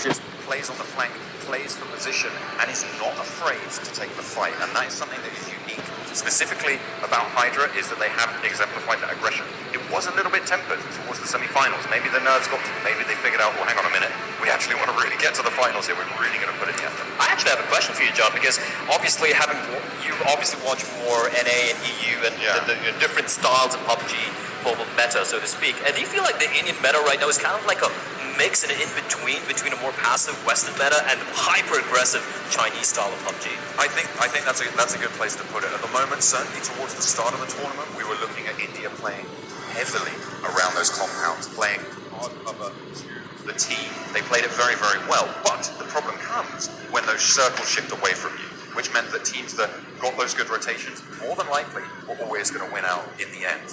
just plays on the flank, plays for position, and is not afraid to take the fight. And that is something that is unique, specifically about Hydra, is that they have exemplified that aggression. It was a little bit tempered towards the semi-finals. Maybe the nerves got to them. Maybe they figured out, well, hang on a minute, we actually want to really get to the finals here. We're really going to put in the effort. I actually have a question for you, John, because obviously you obviously watch more NA and EU and the different styles of PUBG mobile meta, so to speak. And do you feel like the Indian meta right now is kind of like a mix and an in-between between a more passive Western meta and the hyper-aggressive Chinese style of PUBG? I think that's a good place to put it. At the moment, certainly towards the start of the tournament, we were looking at India playing heavily around those compounds, playing hard cover to the team. They played it very, very well. But the problem comes when those circles shift away from you, which meant that teams that got those good rotations more than likely were always going to win out in the end.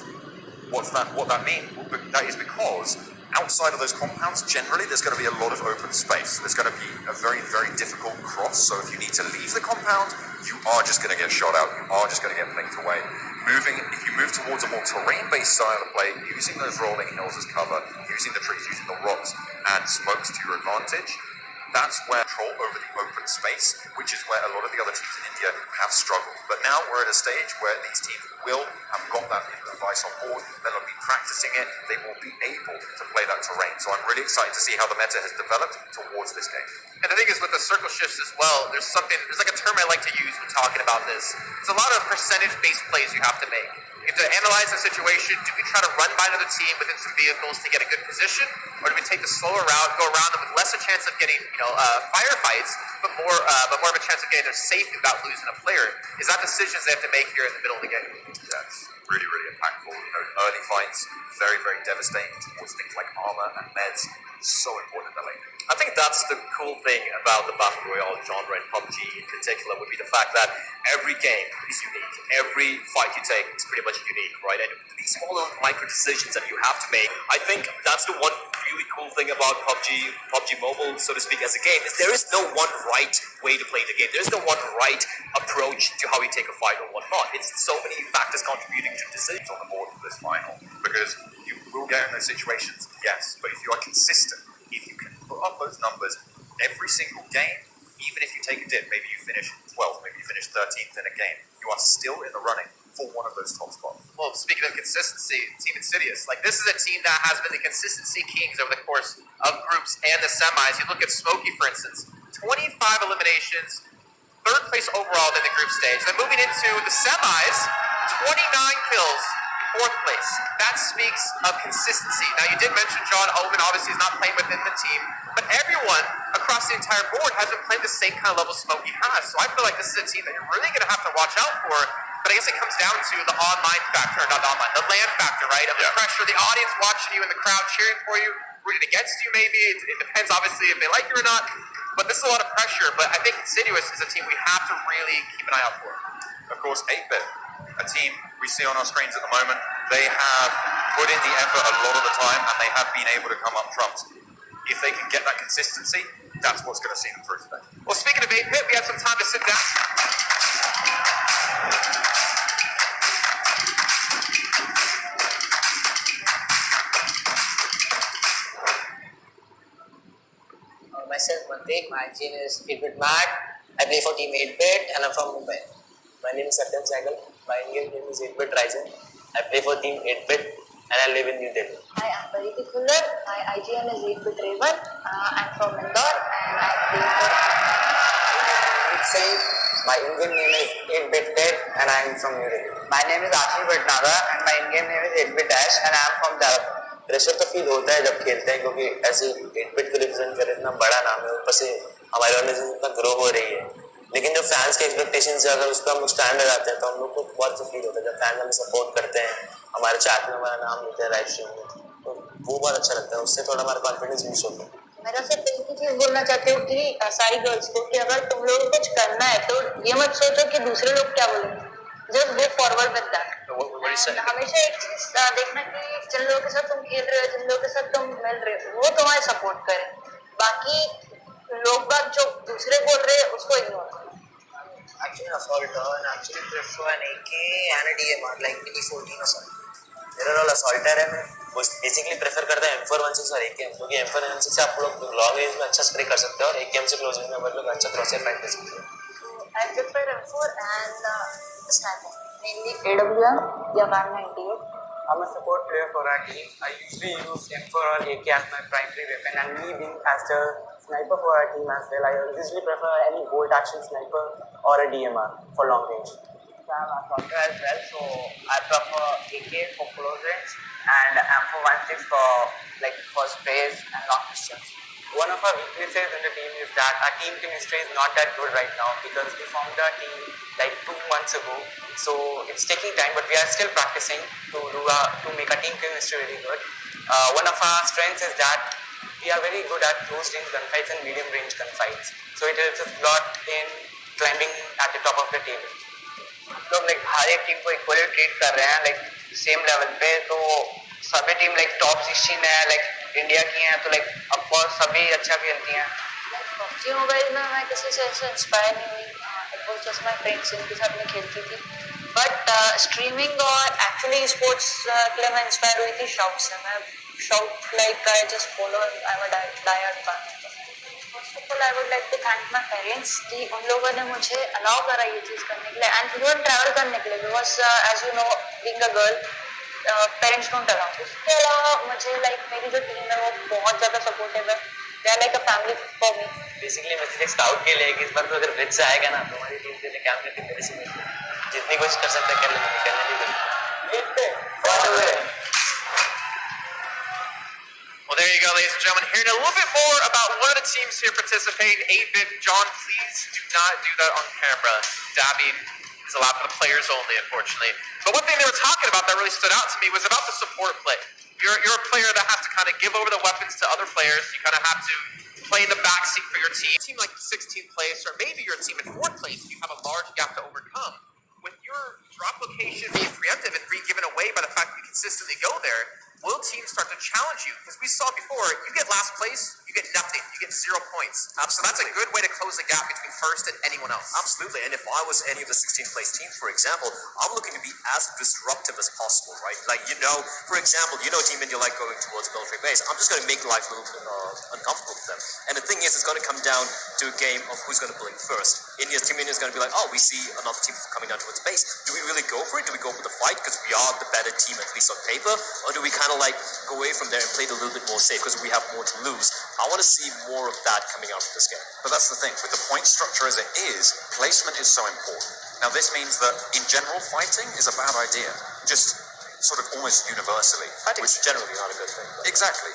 What that means? Well, that is because outside of those compounds, generally there's going to be a lot of open space. There's going to be a very, very difficult cross. So if you need to leave the compound, you are just going to get shot out. You are just going to get blinked away. If you move towards a more terrain-based style of play, using those rolling hills as cover, using the trees, using the rocks and smokes to your advantage, that's where control over the open space, which is where a lot of the other teams in India have struggled. But now we're at a stage where these teams will have got that device on board, they'll be practicing it, they will be able to play that terrain. So I'm really excited to see how the meta has developed towards this game. And the thing is with the circle shifts as well, there's like a term I like to use when talking about this. There's a lot of percentage-based plays you have to make. You have to analyze the situation. Do we try to run by another team within some vehicles to get a good position? Or do we take the slower route, go around them with less a chance of getting, firefights, but more of a chance of getting there safe without losing a player? Is that decisions they have to make here in the middle of the game? That's really, really impactful. Early fights, very, very devastating towards things like armor and meds. So important in the lane. I think that's the cool thing about the Battle Royale genre and PUBG in particular would be the fact that every game is unique. Every fight you take is pretty much unique, right? And these small little micro decisions that you have to make, I think that's the one really cool thing about PUBG Mobile, so to speak, as a game, is there is no one right way to play the game. There's no one right approach to how you take a fight or whatnot. It's so many factors contributing to decisions on the board for this final, because you will get in those situations, yes, but if you are consistent, if you can put up those numbers every single game, even if you take a dip, maybe you finish 12th, maybe you finish 13th in a game, you are still in the running for one of those top spots. Well, speaking of consistency, Team Insidious, this is a team that has been the consistency kings over the course of groups and the semis. You look at Smokey, for instance, 25 eliminations, 3rd place overall in the group stage. Then moving into the semis, 29 kills, 4th place. That speaks of consistency. Now, you did mention John Omen obviously is not playing within the team, but everyone across the entire board has been playing the same kind of level Smokey has. So I feel like this is a team that you're really going to have to watch out for. But I guess it comes down to the online factor, not the online, the land factor, right? Of the pressure, the audience watching you in the crowd cheering for you, rooting against you maybe. It depends obviously if they like you or not. But this is a lot of pressure. But I think Insidious is a team we have to really keep an eye out for. Of course, 8-Bit, a team we see on our screens at the moment, they have put in the effort a lot of the time and they have been able to come up trumps. If they can get that consistency, that's what's going to see them through today. Well, speaking of 8-Bit, we have some time to sit down. Myself, Mandeep. My gene is 8-Bit Mad. I play for Team 8-Bit and I'm from Mumbai. My name is Satyam Sehgal. My Indian name is 8-Bit Ryzen. I play for Team 8-Bit and I live in New Delhi. Hi, I'm Pariti Khullar. My IGN is 8-Bit Raven. I'm from Indore and I play for... My Indian name is 8-Bit Ted and I am from New Delhi. My name is Ashish Bhatnagar and my Indian name is 8-Bit Dash and I am from Jalapur. Pressure तो feel होता है जब खेलते हैं क्योंकि ऐसे 8-Bit को represent कर इतना बड़ा नाम है, ऊपर से हमारी ऑर्गेनाइजेशन इतना ग्रो हो रही है, लेकिन जब फैंस के एक्सपेक्टेशन से अगर उस पर हम स्टैंड लगाते हैं तो हम लोग को बहुत से फील होता है जब फैंस हमें सपोर्ट करते हैं, हमारे चैट में हमारा नाम लेते हैं लाइव स्ट्रीम में, तो वो बहुत अच्छा लगता है, उससे थोड़ा हमारा कॉन्फिडेंस बूस्ट होता है। मेरा सिर्फ एक ही चीज बोलना चाहती हूँ कि सारी गर्ल्स को कि अगर तुम लोग कुछ करना है तो ये मत सोचो कि दूसरे लोग क्या बोलेंगे, just go forward with that. हमेशा एक चीज देखना कि जिन लोगों के साथ तुम खेल रहे हो, जिन लोगों के साथ तुम मिल रहे हो, वो तुम्हारे सपोर्ट करें, बाकी लोग बात जो दूसरे बोल रहे हैं उसको इग्नोर करो। Actually, assaulter and actually prefer an AK and a DMR like Mini 14 or something. There are all assaulter है मैं वो बेसिकली प्रेफर करता है M416 और AKM, क्योंकि M416 से आप लोग लॉन्ग रेंज में अच्छा स्प्रे कर सकते हो और AKM से क्लोज रेंज में आप लोग अच्छा क्रॉसफायर फाइट कर सकते हो. I prefer M4 and sniper, mainly AWM या Kar 98. I'm a support player for our team. I usually use M4 or AK as my primary weapon, and me being as the sniper for our team as well, I usually prefer any bolt action sniper or a DMR for long range. I'm a shooter as well, so I prefer AK for close range and M416 for sprays and long distance. One of our weaknesses in the team is that our team chemistry is not that good right now because we formed our team like 2 months ago. So it's taking time, but we are still practicing to make our team chemistry really good. One of our strengths is that we are very good at close range gunfights and medium range gunfights. So it helps us a lot in climbing at the top of the table. लोग like हर एक team को equally treat कर रहे हैं like same level पे, तो सभी team like top 16 है, लाइक इंडिया की हैं, तो लाइक ऑफकोर्स सभी अच्छा खेलती हैं. PUBG मोबाइल में मैं किसी से ऐसे इंस्पायर नहीं हुई. It was just my friends जिनके साथ मैं खेलती थी. बट स्ट्रीमिंग और एक्चुअली स्पोर्ट्स के लिए मैं इंस्पायर हुई थी शाउट से. मैं Scout like I just follow, I am a diehard fan. First of all I would like to thank my parents कि उन लोगों ने मुझे अलाउ करा ये चीज़ करने के लिए एंड इवन ट्रैवल करने के लिए, because as you know being a girl parents don't allow. उसके अलावा मुझे लाइक मेरी जो टीम है वो बहुत ज़्यादा सपोर्टिव है. They are like a family for me. Basically message एक स्काउट के लिए कि इस बार तो अगर ब्रिज से आएगा ना तो हमारी टीम के लिए क्या करती है, मेरे से जितनी कोशिश कर सकते हैं कर लेंगे, करने भी Well, there you go, ladies and gentlemen. Hearing a little bit more about one of the teams here participating, 8-Bit. John, please do not do that on camera. Dabbing is allowed for the players only, unfortunately. But one thing they were talking about that really stood out to me was about the support play. You're a player that has to kind of give over the weapons to other players. You kind of have to play in the backseat for your team. A team like 16th place, or maybe your team in 4th place, you have a large gap to overcome. With your drop location being preemptive and being given away by the fact that you consistently go there, will teams start to challenge you? Because we saw before, you get last place, you get nothing. You get 0 points. Absolutely. So that's a good way to close the gap between first and anyone else. Absolutely. And if I was any of the 16th place teams, for example, I'm looking to be as disruptive as possible, right? Like, for example, Team India like going towards military base. I'm just going to make life a little bit uncomfortable for them. And the thing is, it's going to come down to a game of who's going to blink first. Team India is going to be like, oh, we see another team coming down towards base. Do we really go for it? Do we go for the fight because we are the better team, at least on paper? Or do we kind of like go away from there and play it a little bit more safe because we have more to lose? I want to see more of that coming out of this game. But that's the thing, with the point structure as it is, placement is so important. Now this means that in general fighting is a bad idea, just sort of almost universally. Fighting is generally not a good thing. Exactly,